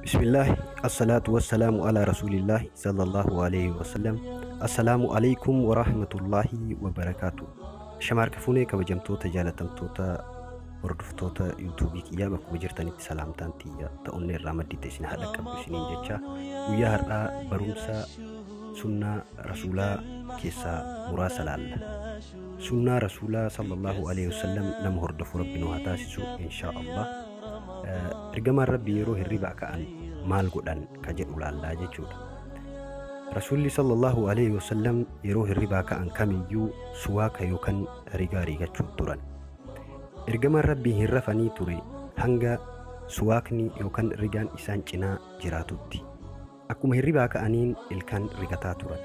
Bismillah, assalatu wassalamu ala rasulillah sallallahu alaihi wasallam. Assalamu alaikum warahmatullahi wabarakatuh. Shamarka fuunee kabajamtoota jaalatamtoota hordoftoota yuutuubii kiyyaa bakkuma jirtanitti salaamtaan tiyya ta'uun irraa maddite isin haadha qabdu isiniin jecha guyyaa har'aa barumsa sunnaa rasuulaa keessaa muraasa laalla. Sunnaa rasuulaa sallallahu alaihi wasallam nama hordofu rabbi nu haa taasisu inshaallah. Ergamaan rabbi yeroo hirribaa ka'an maal godhan ka jedhu laallaa jechuudha. Rasuulli sallallahu alaihi wasallam yeroo hirribaa ka'an kamiyyuu suwaaka yookaan rigaa rigachuu turan. Ergamaan rabbii hin rafanii ture hanga suwaakni yookaan rigaan isaan cinaa jiraatutti. Akkuma hirribaa ka'aniin ilkaan rigataa turan.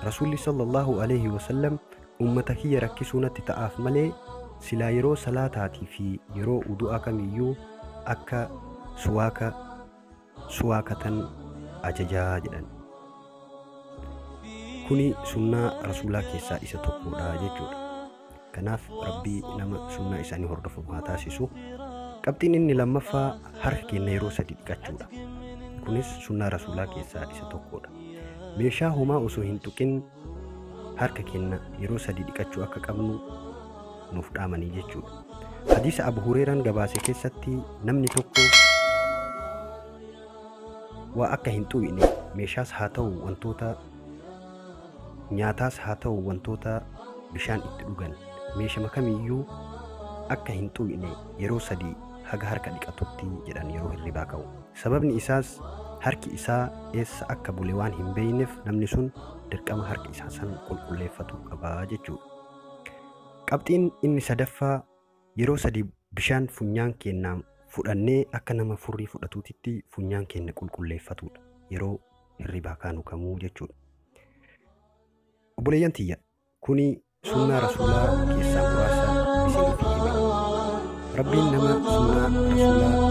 Rasuulli sallallahu alaihi wasallam ummata kiyya rakkisuu natti ta'aaf malee silaa yeroo salaataatii fi yeroo udu'aa kamiyyuu akka suwaakatan ajajaa jedhan. Kuni sunnaa rasuulaa keessaa isa tokkodha jechuudha. Kanaaf rabbii nama sunnaa isaanii hordofu haa taasisu. Qabxiin inni lammaffaa harka keenya yeroo sadi dhiqachuudha. Kunis sunnaa rasuulaa keessaa isa tokkodha. Meeshaa homaa osoo hin tuqin harka keenya yeroo sadi dhiqachuu akka qabnu nuuf dhaamanii jechuudha. Hadiisa Abu Hurairaan gabaase keessatti namni tokko waa akka hin xu'ine meeshaas haa ta'u wantoota nyaataas haa ta'u wantoota bishaan itti dhugan meeshama kamiyyuu akka hin xu'ine yeroo sadii haga harka dhiqatutti jedhan yeroo hirribaa ka'u. Sababni isaas harki isaa eessa akka bule waan hin beeyneef namni sun dirqama harka isaa san qulqulleeffatu qabaa jechuudha. Qabxiin inni sadaffaa yeroo sadii bishaan funyaan keenyaan fudhannee akka nama furrii fudhatuutitti funyaan keenya qulqulleeffatudha yeroo hirribaa kaanu kamuu jechuudha. Obboleeyyan tiyya kuni sunnaa rasuulaa keessaa muraasa isiniif hime. Rabbiin nama sunnaa rasuulaa